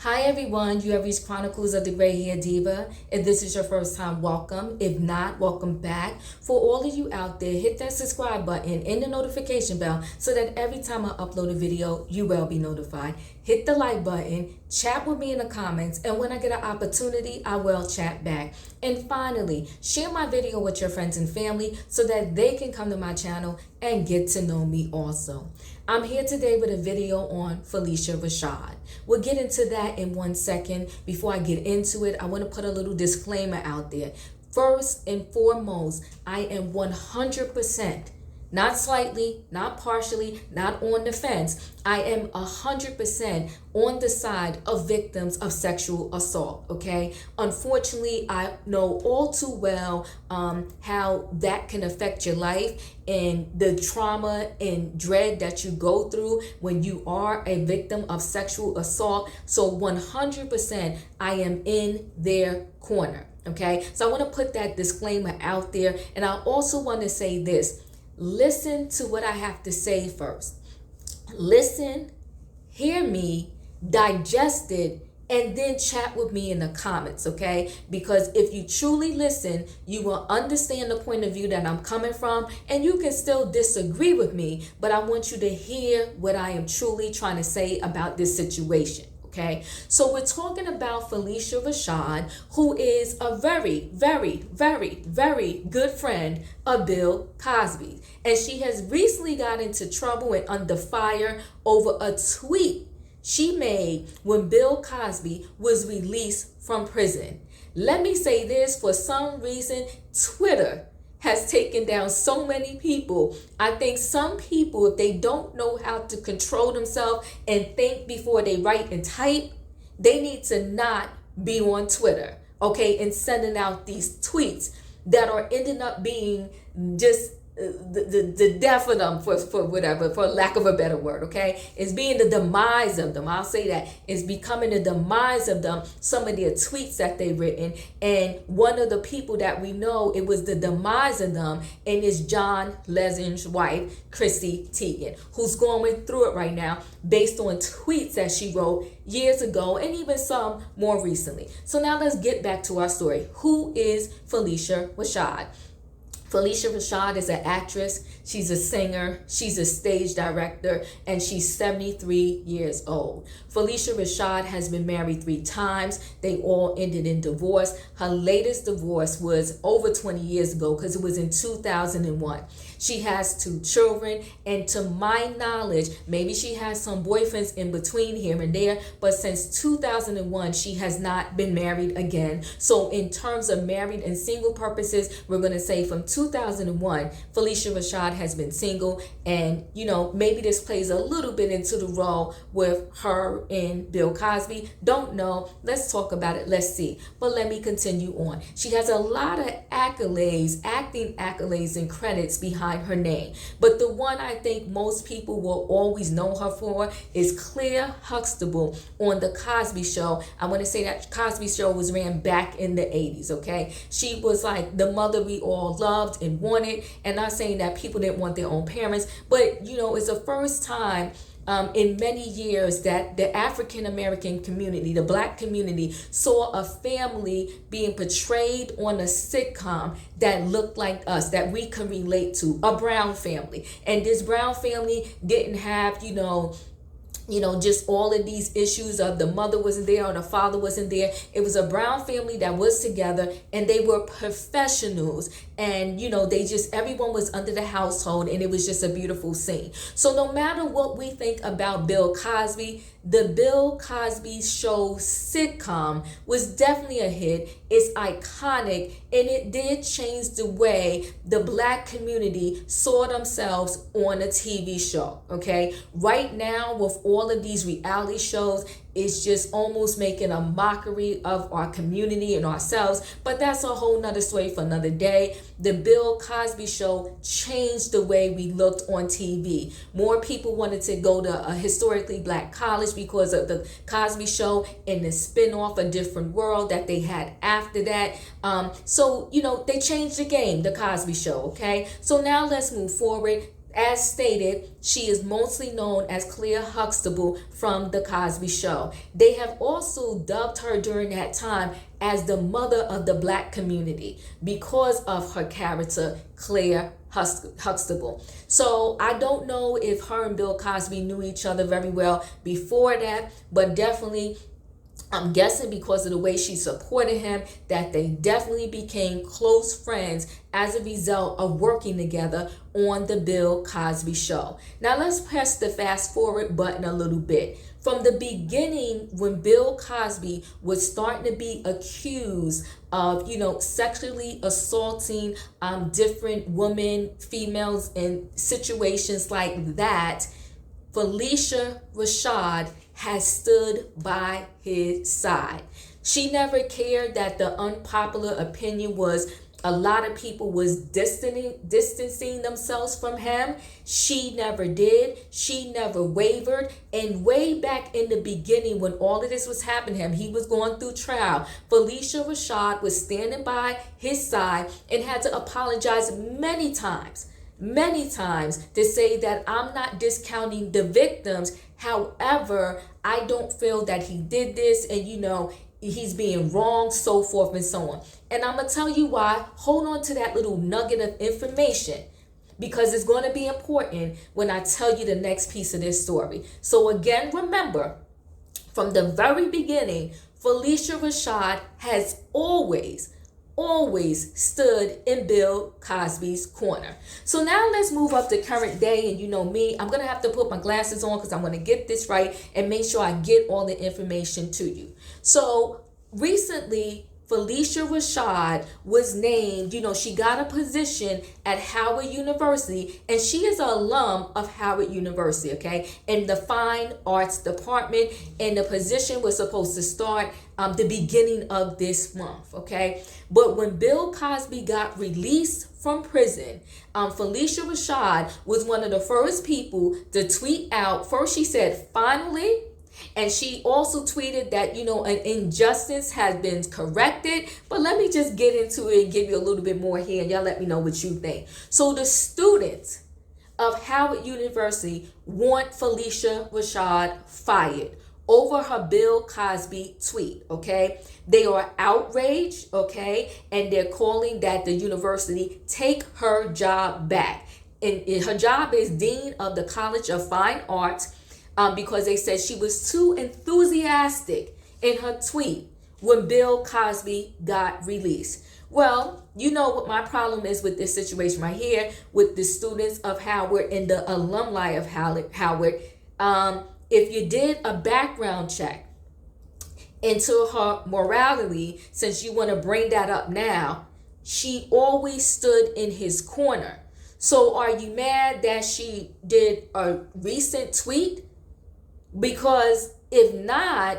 Hi everyone, you have reached Chronicles of the Gray Hair Diva. If this is your first time, welcome. If not, welcome back. For all of you out there, hit that subscribe button and the notification bell so that every time I upload a video, you will be notified. Hit the like button, chat with me in the comments, and when I get an opportunity, I will chat back. And finally, share my video with your friends and family so that they can come to my channel and get to know me also. I'm here today with a video on Phylicia Rashad. We'll get into that in 1 second. Before I get into it, I want to put a little disclaimer out there. First and foremost, I am 100%, not slightly, not partially, not on the fence. I am 100% on the side of victims of sexual assault, okay? Unfortunately, I know all too well how that can affect your life and the trauma and dread that you go through when you are a victim of sexual assault. So 100% I am in their corner, okay? So I want to put that disclaimer out there. And I also want to say this. Listen to what I have to say first. Listen, hear me, digest it, and then chat with me in the comments, okay? Because if you truly listen, you will understand the point of view that I'm coming from, and you can still disagree with me, but I want you to hear what I am truly trying to say about this situation. Okay, so we're talking about Phylicia Rashad, who is a very, very, very, very good friend of Bill Cosby. And she has recently got into trouble and under fire over a tweet she made when Bill Cosby was released from prison. Let me say this, for some reason, Twitter has taken down so many people. I think some people, if they don't know how to control themselves and think before they write and type, they need to not be on Twitter, okay, and sending out these tweets that are ending up being just the death of them, for whatever, for lack of a better word, okay? It's being the demise of them. I'll say that. It's becoming the demise of them, some of their tweets that they've written. And one of the people that we know, it was the demise of them, and it's John Legend's wife, Chrissy Teigen, who's going through it right now based on tweets that she wrote years ago and even some more recently. So now let's get back to our story. Who is Phylicia Rashad? Phylicia Rashad is an actress, she's a singer, she's a stage director, and she's 73 years old. Phylicia Rashad has been married 3 times. They all ended in divorce. Her latest divorce was over 20 years ago because it was in 2001. She has 2 children, and to my knowledge, maybe she has some boyfriends in between here and there, but since 2001, she has not been married again. So in terms of married and single purposes, we're going to say from 2001, Phylicia Rashad has been single, and you know, maybe this plays a little bit into the role with her and Bill Cosby. Don't know. Let's talk about it. Let's see. But let me continue on. She has a lot of accolades, acting accolades and credits behind her name. But the one I think most people will always know her for is Claire Huxtable on The Cosby Show. I want to say that Cosby Show was ran back in the 80s, okay? She was like the mother we all loved and wanted, and not saying that people didn't want their own parents, but you know, it's the first time in many years that the African American community, the Black community, saw a family being portrayed on a sitcom that looked like us, that we could relate to, a brown family. And this brown family didn't have, just all of these issues of the mother wasn't there or the father wasn't there. It was a brown family that was together, and they were professionals, and everyone was under the household, and it was just a beautiful scene. So no matter what we think about Bill Cosby, the Bill Cosby Show sitcom was definitely a hit. It's iconic, and it did change the way the Black community saw themselves on a TV show, okay? Right now, with all of these reality shows, it's just almost making a mockery of our community and ourselves. But that's a whole nother story for another day. The Bill Cosby Show changed the way we looked on TV. More people wanted to go to a historically Black college because of the Cosby Show and the spin-off A Different World that they had after that. So they changed the game, the Cosby Show, okay? So now let's move forward. As stated, she is mostly known as Claire Huxtable from The Cosby Show. They have also dubbed her during that time as the mother of the black community because of her character, Claire Huxtable. So I don't know if her and Bill Cosby knew each other very well before that, but definitely I'm guessing because of the way she supported him that they definitely became close friends as a result of working together on the Bill Cosby Show. Now let's press the fast forward button a little bit. From the beginning, when Bill Cosby was starting to be accused of, sexually assaulting different women, females in situations like that, Phylicia Rashad has stood by his side. She never cared that the unpopular opinion was a lot of people was distancing themselves from him. She never did. She never wavered. And way back in the beginning, when all of this was happening to him, he was going through trial, Phylicia Rashad was standing by his side and had to apologize many times to say that I'm not discounting the victims. However, I don't feel that he did this and, he's being wrong, so forth and so on. And I'm going to tell you why. Hold on to that little nugget of information because it's going to be important when I tell you the next piece of this story. So again, remember, from the very beginning, Phylicia Rashad has always stood in Bill Cosby's corner. So now let's move up to current day. And you know me, I'm going to have to put my glasses on because I'm going to get this right and make sure I get all the information to you. So recently, Phylicia Rashad was named, she got a position at Howard University, and she is an alum of Howard University, okay, in the Fine Arts Department, and the position was supposed to start the beginning of this month, okay? But when Bill Cosby got released from prison, Phylicia Rashad was one of the first people to tweet out. First, she said, finally. And she also tweeted that, an injustice has been corrected. But let me just get into it and give you a little bit more here. And y'all let me know what you think. So the students of Howard University want Phylicia Rashad fired over her Bill Cosby tweet, okay? They are outraged, okay? And they're calling that the university take her job back. And her job is Dean of the College of Fine Arts. Because they said she was too enthusiastic in her tweet when Bill Cosby got released. Well, you know what my problem is with this situation right here with the students of Howard and the alumni of Howard. If you did a background check into her morality, since you want to bring that up now, she always stood in his corner. So are you mad that she did a recent tweet? Because if not,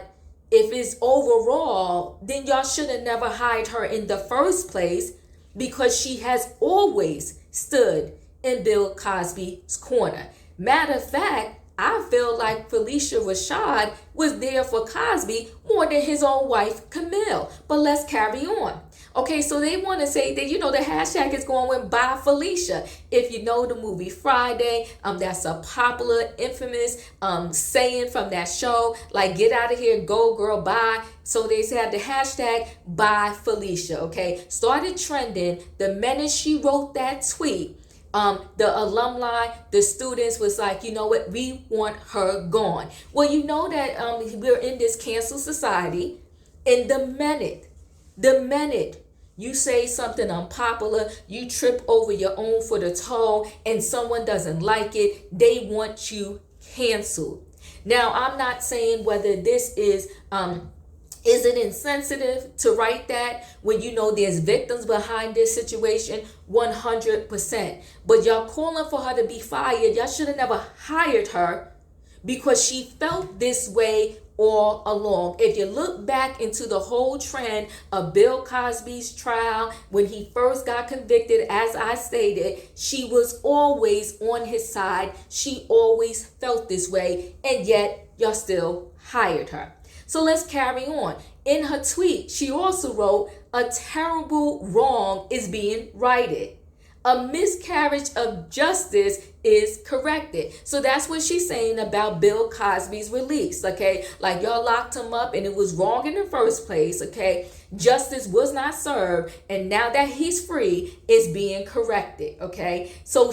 if it's overall, then y'all should have never hired her in the first place because she has always stood in Bill Cosby's corner. Matter of fact, I feel like Phylicia Rashad was there for Cosby more than his own wife, Camille. But let's carry on. Okay, so they want to say that, the hashtag is going with by Phylicia. If you know the movie Friday, that's a popular, infamous saying from that show, like, get out of here, go girl, bye. So they had the hashtag by Phylicia, okay? Started trending the minute she wrote that tweet. The alumni, the students was like, you know what, we want her gone. Well, you know that we're in this cancel society, and the minute you say something unpopular, you trip over your own foot or toe, and someone doesn't like it, they want you canceled. Now, I'm not saying whether this is it insensitive to write that when there's victims behind this situation? 100%. But y'all calling for her to be fired. Y'all should have never hired her because she felt this way all along. If you look back into the whole trend of Bill Cosby's trial, when he first got convicted, as I stated, she was always on his side. She always felt this way, and yet y'all still hired her. So let's carry on. In her tweet, she also wrote, a terrible wrong is being righted. a miscarriage of justice is corrected. So that's what she's saying about Bill Cosby's release, okay? Like, y'all locked him up and it was wrong in the first place, okay? Justice was not served, and now that he's free, it's being corrected, okay? So when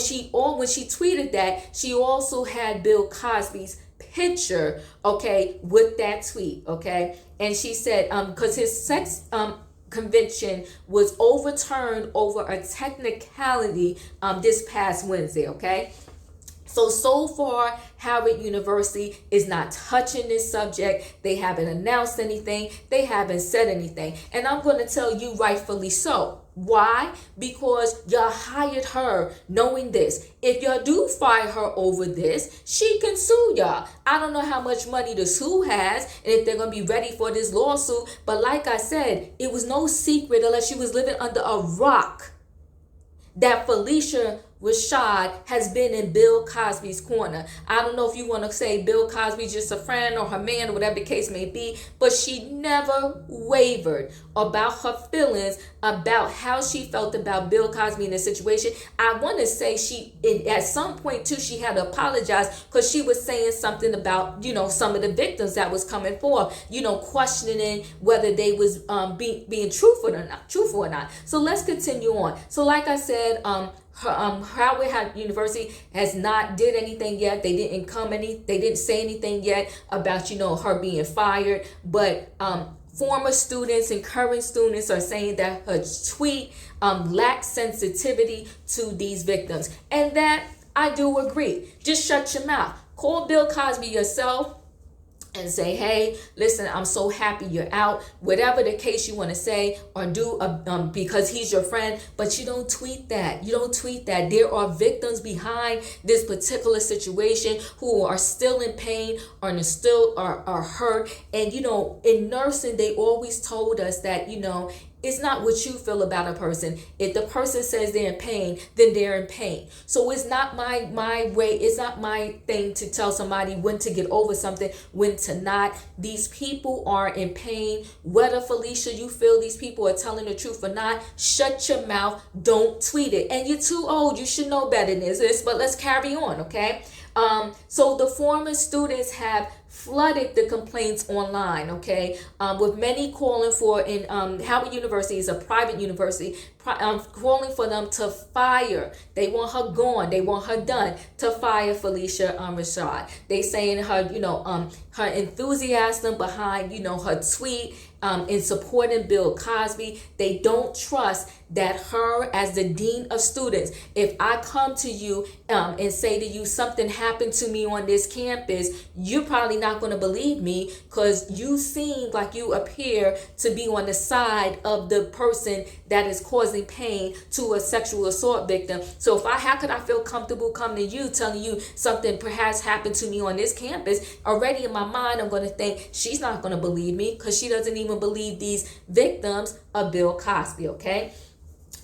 she tweeted that, she also had Bill Cosby's picture, okay, with that tweet, okay? And she said, because his sex conviction was overturned over a technicality this past Wednesday, okay? So far, Howard University is not touching this subject. They haven't announced anything. They haven't said anything. And I'm going to tell you, rightfully so. Why? Because y'all hired her knowing this. If y'all do fire her over this, she can sue y'all. I don't know how much money to sue has and if they're going to be ready for this lawsuit. But like I said, it was no secret, unless you was living under a rock, that Phylicia Rashad has been in Bill Cosby's corner. I don't know if you want to say Bill Cosby's just a friend or her man or whatever the case may be, but she never wavered about her feelings about how she felt about Bill Cosby in this situation. I want to say at some point too, she had to apologize because she was saying something about, some of the victims that was coming forth, questioning whether they was being truthful or not. So let's continue on. So like I said, Howard University has not did anything yet. They didn't say anything yet about, her being fired. But former students and current students are saying that her tweet lacks sensitivity to these victims. And that I do agree. Just shut your mouth. Call Bill Cosby yourself and say, hey, listen, I'm so happy you're out. Whatever the case you want to say or do because he's your friend, but you don't tweet that. You don't tweet that. There are victims behind this particular situation who are still in pain or still are hurt. And, in nursing, they always told us that, it's not what you feel about a person. If the person says they're in pain, then they're in pain. So it's not my way. It's not my thing to tell somebody when to get over something, when to not. These people are in pain. Whether, Phylicia, you feel these people are telling the truth or not, shut your mouth. Don't tweet it. And you're too old. You should know better than this. But let's carry on, okay? So the former students have flooded the complaints online, okay, with many calling for, and Howard University is a private university, calling for them to fire. They want her gone. They want her done. To fire Phylicia Rashad. They saying her, her enthusiasm behind, her tweet in supporting Bill Cosby. They don't trust that her, as the dean of students, if I come to you and say to you something happened to me on this campus, you're probably not going to believe me because you seem like you appear to be on the side of the person that is causing pain to a sexual assault victim. So how could I feel comfortable coming to you, telling you something perhaps happened to me on this campus? Already in my mind, I'm going to think she's not going to believe me because she doesn't even believe these victims of Bill Cosby, okay?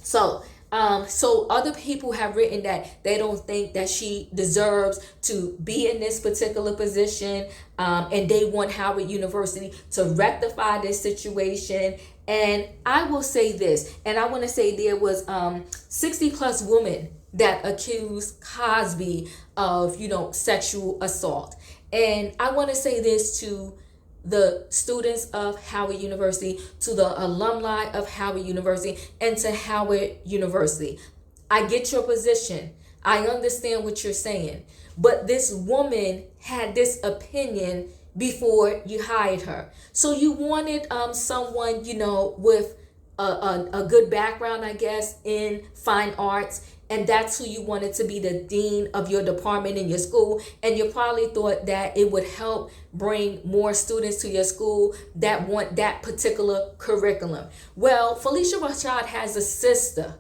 So other people have written that they don't think that she deserves to be in this particular position, and they want Howard University to rectify this situation. And I will say this, and I want to say there was 60 plus women that accused Cosby of, sexual assault. And I want to say this to the students of Howard University, to the alumni of Howard University, and to Howard University. I get your position. I understand what you're saying. But this woman had this opinion before you hired her. So you wanted someone, with a good background, I guess, in fine arts. And that's who you wanted to be the dean of your department in your school. And you probably thought that it would help bring more students to your school that want that particular curriculum. Well, Phylicia Rashad has a sister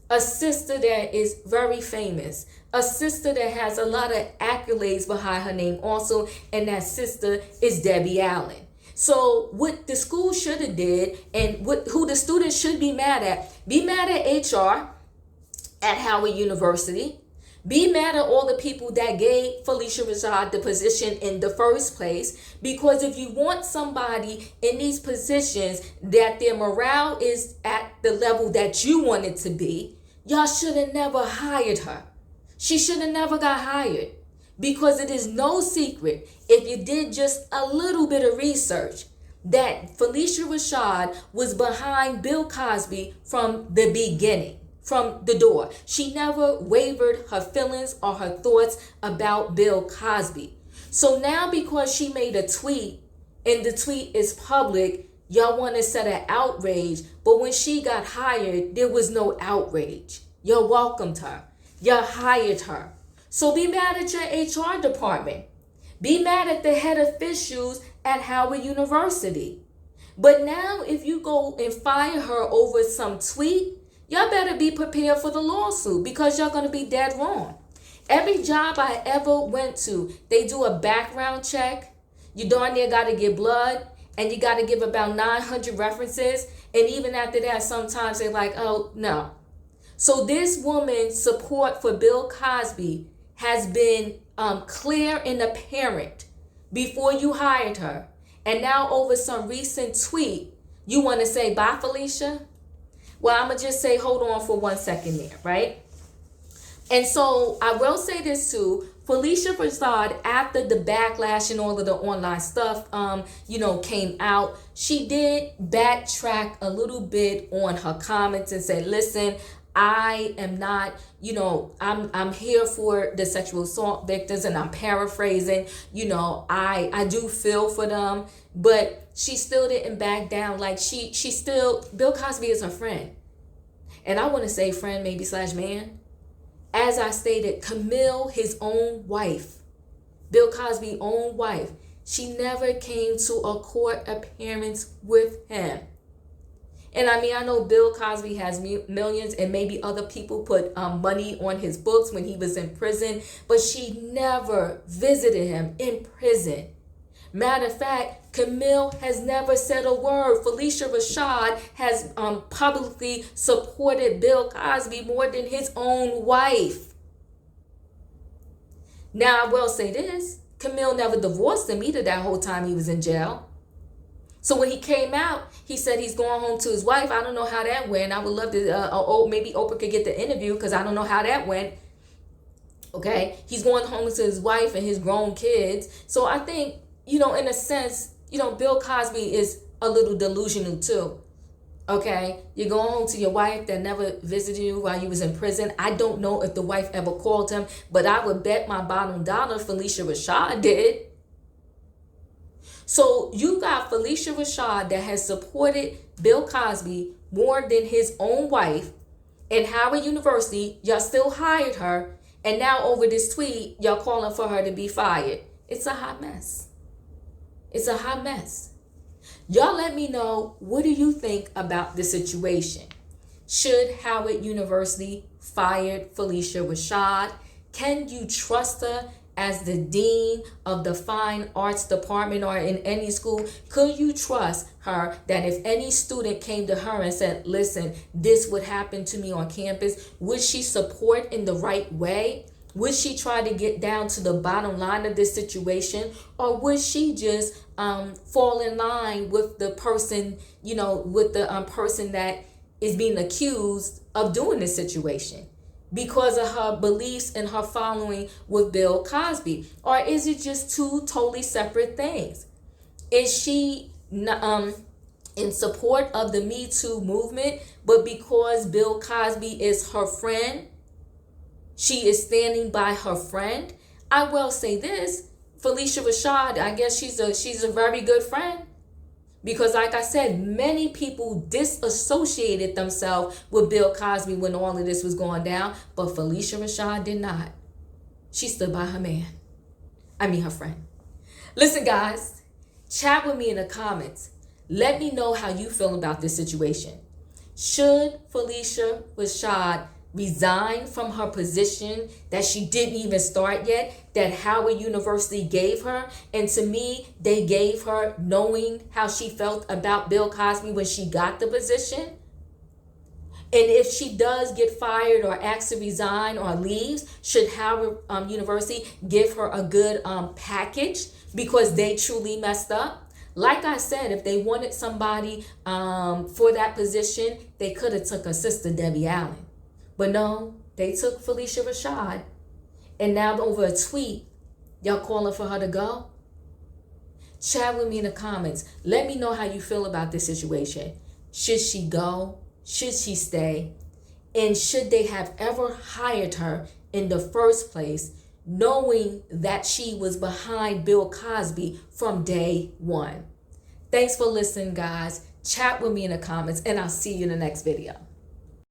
that is very famous, a sister that has a lot of accolades behind her name also. And that sister is Debbie Allen. So what the school should have did, and who the students should be mad at HR at Howard University. Be mad at all the people that gave Phylicia Rashad the position in the first place. Because if you want somebody in these positions that their morale is at the level that you want it to be, y'all should have never hired her. She should have never got hired, because it is no secret, if you did just a little bit of research, that Phylicia Rashad was behind Bill Cosby from the beginning, from the door. She never wavered her feelings or her thoughts about Bill Cosby. So now, because she made a tweet and the tweet is public, y'all want to set an outrage. But when she got hired, there was no outrage. Y'all welcomed her. Y'all hired her. So be mad at your HR department. Be mad at the head officials at Howard University. But now if you go and fire her over some tweet, y'all better be prepared for the lawsuit, because y'all going to be dead wrong. Every job I ever went to, they do a background check. You darn near got to get blood, and you got to give about 900 references. And even after that, sometimes they're like, oh, no. So this woman's support for Bill Cosby has been clear and apparent before you hired her. And now over some recent tweet, you want to say, bye, Phylicia? Well, I'm going to just say, hold on for 1 second there, right? And so I will say this too. Phylicia Rashad, after the backlash and all of the online stuff, came out, she did backtrack a little bit on her comments and say, listen, I am not, I'm here for the sexual assault victims, and I'm paraphrasing, I do feel for them, but she still didn't back down. Like she still, Bill Cosby is her friend. And I want to say friend, maybe / man. As I stated, Camille, his own wife, Bill Cosby's own wife, she never came to a court appearance with him. And I mean, I know Bill Cosby has millions, and maybe other people put money on his books when he was in prison, but she never visited him in prison. Matter of fact, Camille has never said a word. Phylicia Rashad has publicly supported Bill Cosby more than his own wife. Now, I will say this. Camille never divorced him either that whole time he was in jail. So when he came out, he said he's going home to his wife. I don't know how that went. I would love to, maybe Oprah could get the interview, because I don't know how that went. Okay, he's going home to his wife and his grown kids. So I think, in a sense, Bill Cosby is a little delusional too. Okay, you're going home to your wife that never visited you while you was in prison. I don't know if the wife ever called him, but I would bet my bottom dollar Phylicia Rashad did. So you got Phylicia Rashad that has supported Bill Cosby more than his own wife, and Howard University, y'all still hired her, and now over this tweet, y'all calling for her to be fired. It's a hot mess. It's a hot mess. Y'all let me know, what do you think about the situation? Should Howard University fire Phylicia Rashad? Can you trust her as the dean of the fine arts department or in any school? Could you trust her that if any student came to her and said, listen, this would happen to me on campus, would she support in the right way? Would she try to get down to the bottom line of this situation? Or would she just fall in line with the person, with the person that is being accused of doing this situation because of her beliefs and her following with Bill Cosby? Or is it just two totally separate things? Is she in support of the Me Too movement, but because Bill Cosby is her friend, she is standing by her friend? I will say this, Phylicia Rashad, I guess she's a very good friend, because like I said, many people disassociated themselves with Bill Cosby when all of this was going down, but Phylicia Rashad did not. She stood by her man. Her friend. Listen, guys, chat with me in the comments. Let me know how you feel about this situation. Should Phylicia Rashad resign from her position that she didn't even start yet, that Howard University gave her? And to me, they gave her knowing how she felt about Bill Cosby when she got the position. And if she does get fired or asked to resign or leaves, should Howard University give her a good package because they truly messed up? Like I said, if they wanted somebody for that position, they could have took a sister, Debbie Allen. But no, they took Phylicia Rashad, and now over a tweet, y'all calling for her to go? Chat with me in the comments. Let me know how you feel about this situation. Should she go? Should she stay? And should they have ever hired her in the first place, knowing that she was behind Bill Cosby from day one? Thanks for listening, guys. Chat with me in the comments, and I'll see you in the next video.